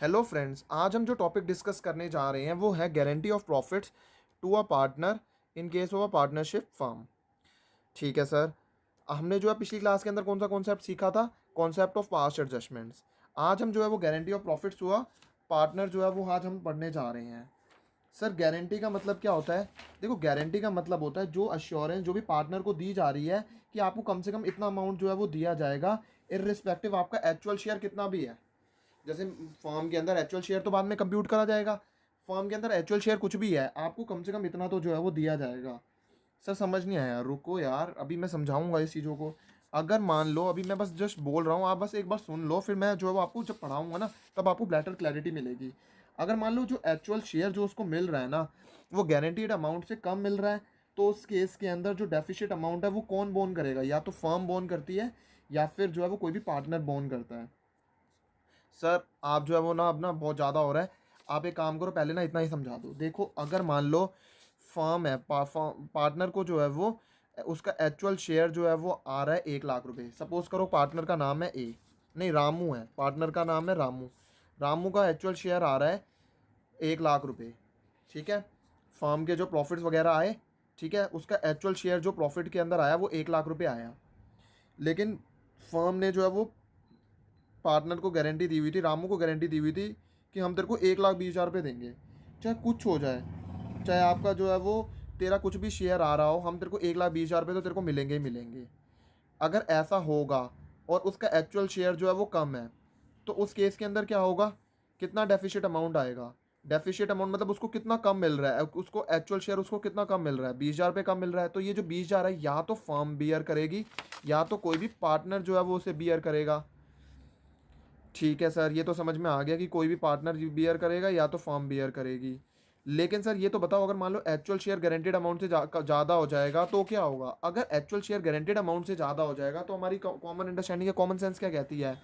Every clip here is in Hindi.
हेलो फ्रेंड्स, आज हम जो टॉपिक डिस्कस करने जा रहे हैं वो है guarantee of profits to a partner in case of a partnership firm. ठीक है सर। हमने जो है पिछली क्लास के अंदर कौन सा कॉन्सेप्ट सीखा था? Concept of past adjustments. आज हम जो है वो गारंटी ऑफ प्रॉफिट्स हुआ पार्टनर जो है वो आज हम पढ़ने जा रहे हैं। सर गारंटी का मतलब क्या होता है? देखो, गारंटी का मतलब होता है जो अश्योरेंस जो भी पार्टनर को दी जा रही है कि आपको कम से कम इतना अमाउंट जो है वो दिया जाएगा, इर्रिस्पेक्टिव आपका एक्चुअल शेयर कितना भी है। जैसे फॉर्म के अंदर एक्चुअल शेयर तो बाद में कंप्यूट करा जाएगा, फॉर्म के अंदर एक्चुअल शेयर कुछ भी है, आपको कम से कम इतना तो जो है वो दिया जाएगा। सर समझ नहीं आया? रुको यार, अभी मैं समझाऊंगा इस चीज़ों को। अगर मान लो अभी मैं बस जस्ट बोल रहा हूँ, आप बस एक बार सुन लो, फिर मैं जो है वो आपको जब पढ़ाऊंगा ना तब आपको बेटर क्लैरिटी मिलेगी। अगर मान लो जो एक्चुअल शेयर जो उसको मिल रहा है ना वो गारंटीड अमाउंट से कम मिल रहा है, तो उस केस के अंदर जो डेफिसिट अमाउंट है वो कौन बोन करेगा? या तो फर्म बोन करती है या फिर जो है वो कोई भी पार्टनर बोन करता है। सर आप जो है वो ना अब ना बहुत ज़्यादा हो रहा है। आप एक काम करो, पहले ना इतना ही समझा दो। देखो, अगर मान लो फर्म है, पार्टनर को जो है वो उसका एक्चुअल शेयर जो है वो आ रहा है 1 लाख रुपए। सपोज करो पार्टनर का नाम है ए, नहीं रामू है, पार्टनर का नाम है रामू। रामू का एक्चुअल शेयर आ रहा है 1 लाख रुपए। ठीक है। फर्म के जो प्रॉफिट्स वगैरह आए, ठीक है, उसका एक्चुअल शेयर जो प्रॉफिट के अंदर आया वो 1 लाख रुपए आया। लेकिन फर्म ने जो है वो पार्टनर को गारंटी दी हुई थी, रामू को गारंटी दी हुई थी कि हम तेरे को 1,20,000 रुपये देंगे, चाहे कुछ हो जाए, चाहे आपका जो है वो तेरा कुछ भी शेयर आ रहा हो, हम तेरे को 1,20,000 रुपये तो तेरे को मिलेंगे ही मिलेंगे। अगर ऐसा होगा और उसका एक्चुअल शेयर जो है वो कम है, तो उस केस के अंदर क्या होगा? कितना डेफिशिट अमाउंट आएगा? डेफिशिट अमाउंट मतलब उसको कितना कम मिल रहा है, उसको एक्चुअल शेयर उसको कितना कम मिल रहा है? 20,000 रुपये कम मिल रहा है। तो ये जो 20,000 है या तो फर्म बियर करेगी या तो कोई भी पार्टनर जो है वो उसे बियर करेगा। ठीक है सर, ये तो समझ में आ गया कि कोई भी पार्टनर बियर करेगा या तो फर्म बियर करेगी। लेकिन सर ये तो बताओ, अगर मान लो एक्चुअल शेयर गारंटेड अमाउंट से ज़्यादा हो जाएगा तो क्या होगा? अगर एक्चुअल शेयर गारंटेड अमाउंट से ज़्यादा हो जाएगा तो हमारी कॉमन अंडरस्टैंडिंग है, कॉमन सेंस क्या कहती है?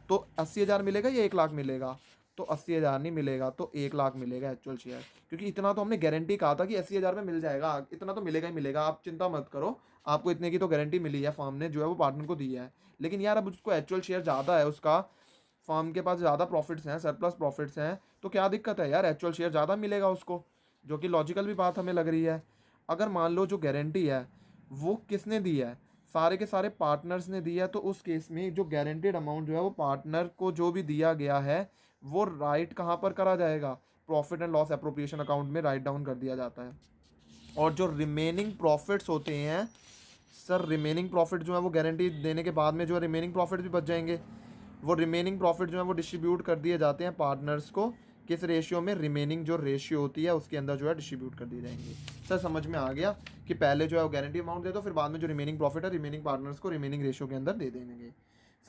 तो 80,000 मिलेगा या 1 लाख मिलेगा? तो 80,000 नहीं मिलेगा, तो 1 लाख मिलेगा एक्चुअल शेयर। क्योंकि इतना तो हमने गारंटी कहा था कि 80,000 में मिल जाएगा, इतना तो मिलेगा ही मिलेगा, आप चिंता मत करो। आपको इतने की तो गारंटी मिली है, फर्म ने जो है वो पार्टनर को दी है। लेकिन यार अब उसको एक्चुअल शेयर ज़्यादा है, उसका फर्म के पास ज़्यादा प्रॉफिट्स हैं, सरप्लस प्रॉफिट्स हैं, तो क्या दिक्कत है यार? एक्चुअल शेयर ज़्यादा मिलेगा उसको, जो कि लॉजिकल भी बात हमें लग रही है। अगर मान लो जो गारंटी है वो किसने दी है? सारे के सारे पार्टनर्स ने दी है। तो उस केस में जो गारंटेड अमाउंट जो है वो पार्टनर को जो भी दिया गया है वो राइट कहाँ पर करा जाएगा? Profit and loss appropriation account में राइट डाउन कर दिया जाता है। और जो रिमेनिंग प्रॉफिट्स होते हैं, सर रिमेनिंग प्रॉफिट जो है वो गारंटी देने के बाद में जो है रिमेनिंग प्रॉफिट भी बच जाएंगे। वो रिमेनिंग प्रॉफिट जो है वो डिस्ट्रीब्यूट कर दिए जाते हैं पार्टनर्स को। किस रेशियो में? रिमेनिंग जो रेशियो होती है उसके अंदर जो है डिस्ट्रीब्यूट कर दिए जाएंगे। सर समझ में आ गया कि पहले जो है वो गारंटी अमाउंट दे दो, फिर बाद में जो रिमेनिंग प्रॉफिट है रिमेनिंग पार्टनर्स को रिमेनिंग रेशियो के अंदर दे देंगे।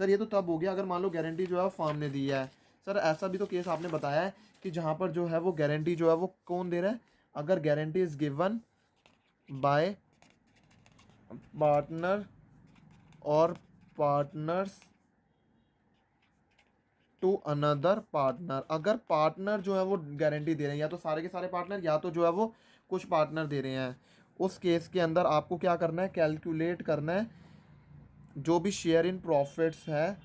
सर ये तो तब हो गया अगर मान लो गारंटी जो है वो फर्म ने दी है। सर ऐसा भी तो केस आपने बताया है कि जहाँ पर जो है वो गारंटी जो है वो कौन दे रहा है? अगर guarantee is given bye partner और पार्टनर्स टू अनदर पार्टनर। अगर पार्टनर जो है वो गारंटी दे रहे हैं, या तो सारे के सारे पार्टनर या तो जो है वो कुछ पार्टनर दे रहे हैं, उस केस के अंदर आपको क्या करना है? कैलकुलेट करना है जो भी शेयर इन प्रॉफिट्स है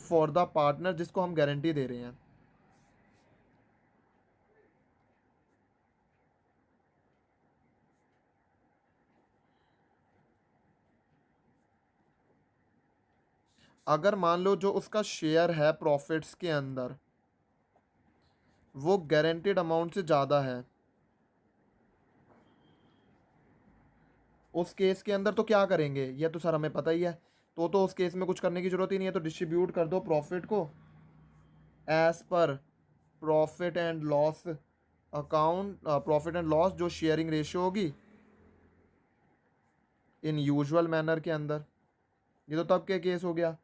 फॉर द पार्टनर जिसको हम गारंटी दे रहे हैं। अगर मान लो जो उसका शेयर है प्रॉफिट्स के अंदर वो गारंटेड अमाउंट से ज़्यादा है, उस केस के अंदर तो क्या करेंगे? ये तो सर हमें पता ही है। तो उस केस में कुछ करने की जरूरत ही नहीं है, तो डिस्ट्रीब्यूट कर दो प्रॉफिट को as per profit and loss account, profit and loss जो शेयरिंग रेशियो होगी इन यूजुअल मैनर के अंदर। ये तो तब के केस हो गया।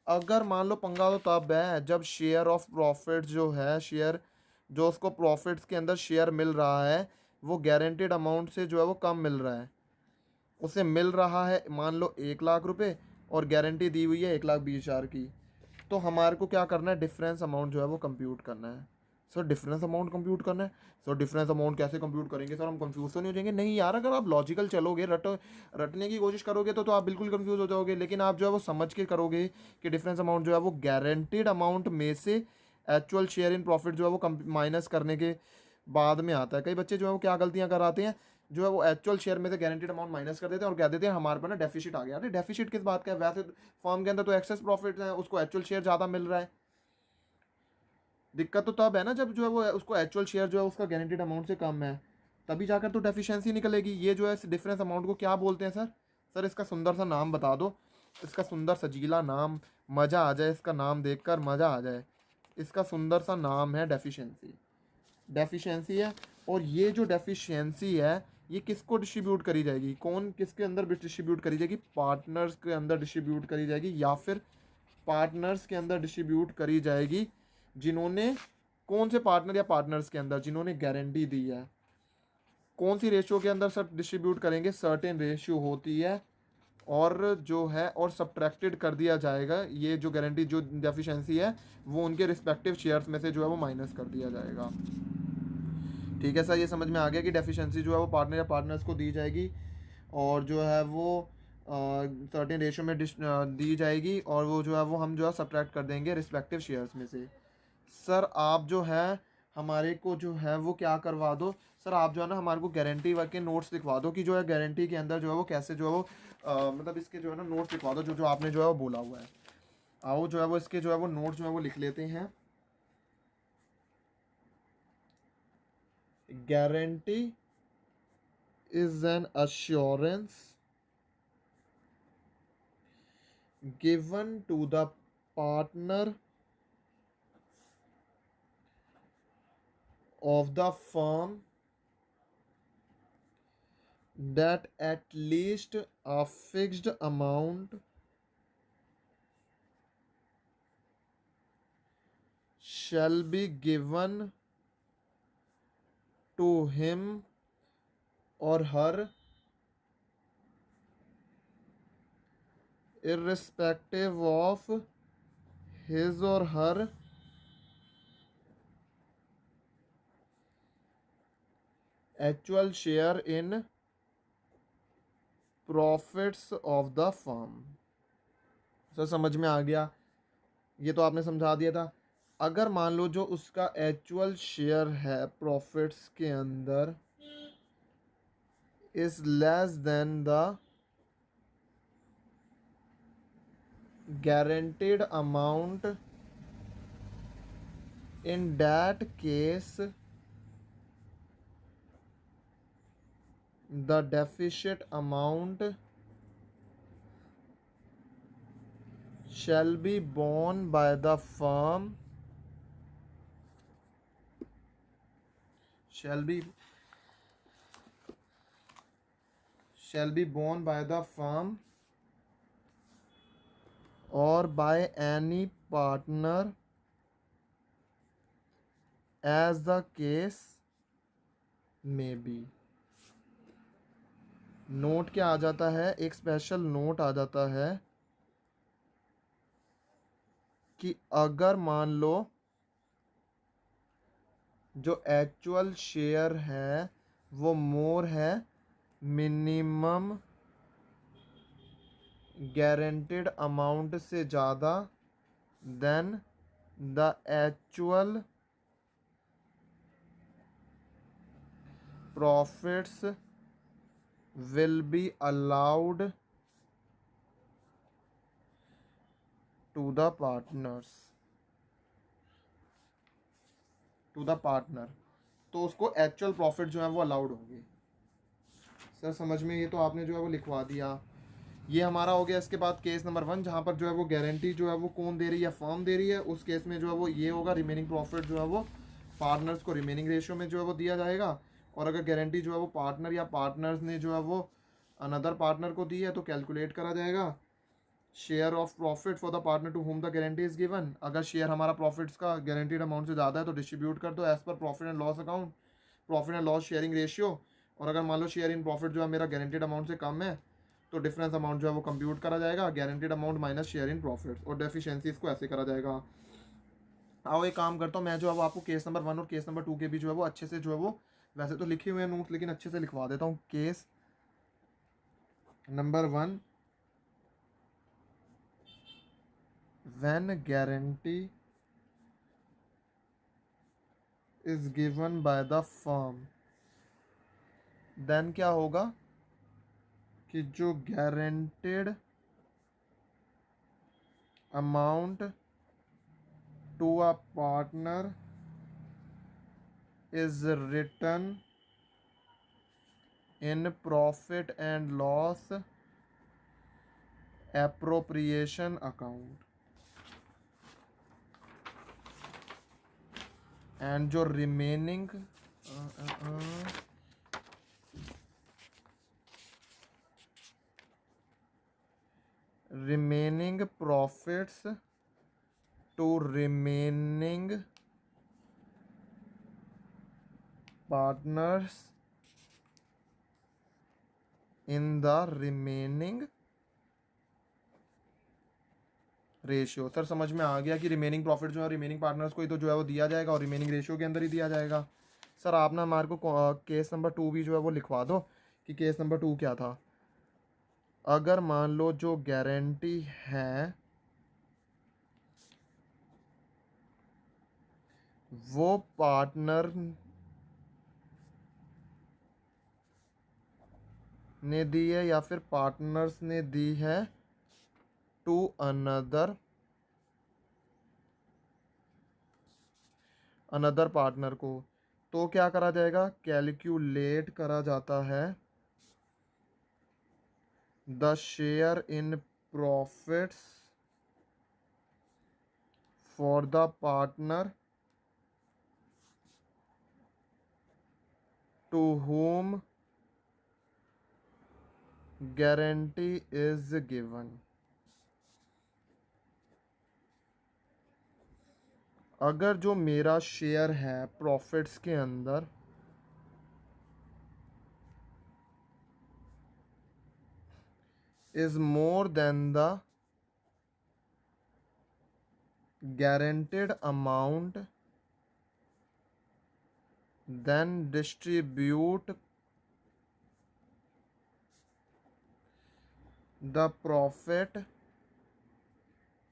अगर मान लो पंगा तो तब है जब शेयर ऑफ प्रॉफिट जो है, शेयर जो उसको प्रॉफिट्स के अंदर शेयर मिल रहा है वो गारंटेड अमाउंट से जो है वो कम मिल रहा है। उसे मिल रहा है मान लो 1 लाख रुपए और गारंटी दी हुई है 1,20,000 की। तो हमारे को क्या करना है? डिफरेंस अमाउंट जो है वो कंप्यूट करना है। सर डिफरेंस अमाउंट कंप्यूट करना है? सर डिफरेंस अमाउंट कैसे कंप्यूट करेंगे सर? हम कंफ्यूज तो नहीं हो जाएंगे? नहीं यार, अगर आप लॉजिकल चलोगे, रटने की कोशिश करोगे तो आप बिल्कुल कंफ्यूज हो जाओगे। लेकिन आप जो है वो समझ के करोगे कि डिफरेंस अमाउंट जो है वो गारंटीड अमाउंट में से एक्चुअल शेयर इन प्रॉफिट जो है वो माइनस करने के बाद में आता है। कई बच्चे जो है वो क्या गलतियां कराते हैं, जो है वो एक्चुअल शेयर में से गारंटीड अमाउंट माइनस कर देते हैं और कह देते हैं हमारे पर ना डेफिसिट आ गया। अरे डेफिसिट किस बात का है, वैसे फर्म के अंदर तो एक्सेस प्रॉफिट है, उसको एक्चुअल शेयर ज़्यादा मिल रहा है। दिक्कत तो तब है ना जब जो है वो उसको एक्चुअल शेयर जो है उसका गारंटीड अमाउंट से कम है, तभी जाकर तो डेफिशिएंसी निकलेगी। ये जो है इस डिफरेंस अमाउंट को क्या बोलते हैं सर? सर इसका सुंदर सा नाम बता दो, इसका सुंदर सजीला नाम, मज़ा आ जाए इसका नाम देखकर, मज़ा आ जाए। इसका सुंदर सा नाम है डेफिशिएंसी। डेफिशिएंसी है, और ये जो डेफिशिएंसी है ये किसको डिस्ट्रीब्यूट करी जाएगी, कौन किसके अंदर डिस्ट्रीब्यूट करी जाएगी? पार्टनर्स के अंदर डिस्ट्रीब्यूट करी जाएगी, या फिर पार्टनर्स के अंदर डिस्ट्रीब्यूट करी जाएगी जिन्होंने, कौन से पार्टनर या पार्टनर्स के अंदर जिन्होंने गारंटी दी है। कौन सी रेशियो के अंदर सर डिस्ट्रीब्यूट करेंगे? सर्टेन रेशियो होती है, और जो है और सब्ट्रैक्टेड कर दिया जाएगा, ये जो गारंटी जो डेफिशिएंसी है वो उनके रिस्पेक्टिव शेयर्स में से जो है वो माइनस कर दिया जाएगा। ठीक है सर, ये समझ में आ गया कि डेफिशिएंसी जो है वो पार्टनर या पार्टनर्स को दी जाएगी, और जो है वो सर्टेन रेशियो में दी जाएगी, और वो जो है वो हम जो है सब्ट्रैक्ट कर देंगे रिस्पेक्टिव शेयर्स में से। सर आप जो है हमारे को जो है वो क्या करवा दो, सर आप जो है ना हमारे को गारंटी के नोट्स लिखवा दो कि जो है गारंटी के अंदर जो है वो कैसे जो है वो मतलब इसके जो है ना नोट्स लिखवा दो, जो जो आपने जो है वो बोला हुआ है। आओ जो है वो इसके जो है वो नोट्स जो है वो लिख लेते हैं। Guarantee is an assurance given to the partner of the firm that at least a fixed amount shall be given to him or her irrespective of his or her actual share in profits of the firm। Sir समझ में आ गया, ये तो आपने समझा दिया था। अगर मान लो जो उसका एक्चुअल शेयर है प्रॉफिट्स के अंदर is less than the guaranteed amount, in that case the deficit amount shall be borne by the firm, shall be borne by the firm or by any partner as the case may be। Note क्या आ जाता है, एक स्पेशल नोट आ जाता है कि अगर मान लो जो एक्चुअल शेयर है वो मोर है मिनिमम गारंटेड अमाउंट से ज़्यादा than the actual profits will be allowed to the partner, तो उसको एक्चुअल प्रॉफिट जो है वो अलाउड होंगे। सर समझ में, ये तो आपने जो है वो लिखवा दिया। ये हमारा हो गया। इसके बाद केस नंबर 1, जहाँ पर जो है वो गारंटी जो है वो कौन दे रही है, फर्म दे रही है। उस केस में जो है वो ये होगा, रिमेनिंग प्रॉफिट जो है वो पार्टनर्स को रिमेनिंग रेशियो में जो है वो दिया जाएगा। और अगर गारंटी जो है वो पार्टनर या पार्टनर्स ने जो है वो अनदर पार्टनर को दी है तो कैलकुलेट करा जाएगा share of profit for the partner to whom the guarantee is given. अगर शेयर हमारा प्रॉफिट्स का गारंटीड अमाउंट से ज़्यादा है तो डिस्ट्रीब्यूट कर दो as per profit and loss account, profit and loss sharing ratio. और अगर मान लो शेयर इन प्रॉफिट जो है मेरा गारंटीड अमाउंट से कम है तो डिफरेंस अमाउंट जो है वो कंप्यूट करा जाएगा, guaranteed amount minus share in profit, और डेफिशिएंसीज को ऐसे करा जाएगा। आओ एक काम करता हूँ, मैं जो है वो आपको केस नंबर 1 और केस नंबर 2 के भी जो है वो अच्छे से जो है वो, वैसे तो लिखे हुए हैं नोट्स लेकिन अच्छे से लिखवा देता हूँ। Case number 1, when guarantee is given by the firm, then क्या होगा कि जो guaranteed amount to a partner is written in profit and loss appropriation account, and जो remaining profits to remaining partners in the remaining ratio. Sir समझ में आ गया कि रिमेनिंग प्रॉफिट जो है रिमेनिंग पार्टनर्स को ही तो जो है वो दिया जाएगा और रिमेनिंग रेशियो के अंदर ही दिया जाएगा। सर आप ना हमारे को केस नंबर 2 भी जो है वो लिखवा दो कि केस नंबर 2 क्या था। अगर मान लो जो गारंटी है वो पार्टनर ने दी है या फिर पार्टनर्स ने दी है टू अनदर पार्टनर को, तो क्या करा जाएगा, कैलकुलेट करा जाता है the share in profits for the partner to whom guarantee is given। अगर जो मेरा शेयर है प्रॉफिट्स के अंदर is more than the guaranteed amount, then distribute the profit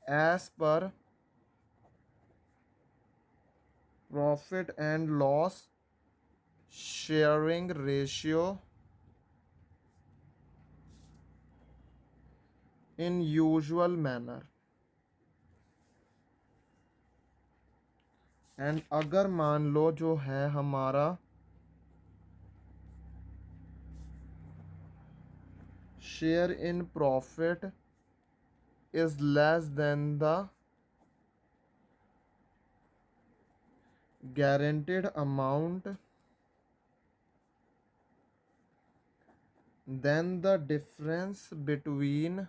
as per profit and loss sharing ratio in usual manner। And अगर मान लो जो है हमारा share in profit is less than the guaranteed amount, then the difference between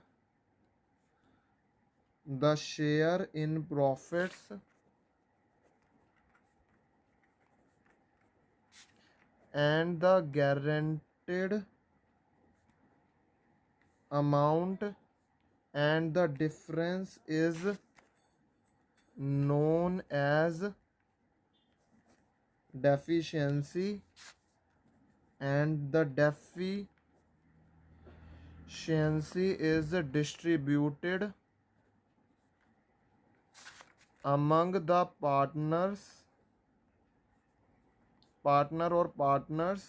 the share in profits and the guaranteed amount and the difference is known as deficiency, and the deficiency is distributed among the partner or partners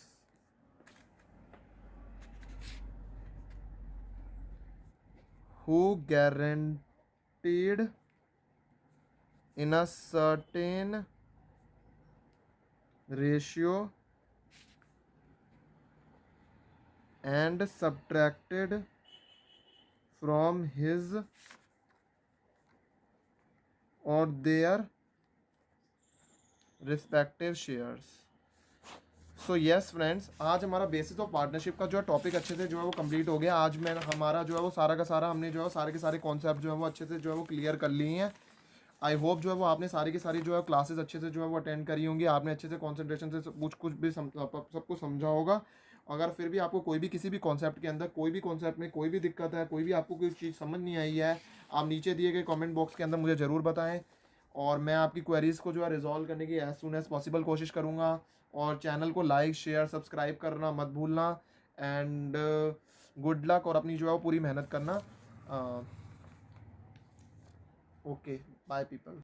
who guaranteed in a certain ratio and subtracted from his or their respective shares। So yes friends, आज हमारा बेसिस ऑफ पार्टनरशिप का जो है टॉपिक अच्छे से जो है वो कंप्लीट हो गया। आज मैं हमारा जो है वो सारा का सारा हमने जो है सारे के सारे कॉन्सेप्ट जो है वो अच्छे से जो है वो क्लियर कर लिए हैं। आई होप जो है वो आपने सारी की सारी जो है क्लासेस अच्छे से जो है वो अटेंड करी होंगी, आपने अच्छे से कॉन्सेंट्रेशन से सब कुछ भी सब कुछ समझा होगा। अगर फिर भी आपको कोई भी किसी भी कॉन्सेप्ट के अंदर कोई भी कॉन्सेप्ट में कोई भी दिक्कत है, कोई भी आपको कोई चीज़ समझ नहीं आई है, आप नीचे दिए गए कमेंट बॉक्स के अंदर मुझे ज़रूर बताएं और मैं आपकी क्वेरीज़ को जो है रिजॉल्व करने की एज सुन एज़ पॉसिबल कोशिश करूँगा। और चैनल को लाइक शेयर सब्सक्राइब करना मत भूलना। एंड गुड लक और अपनी जो है वो पूरी मेहनत करना। Okay by people.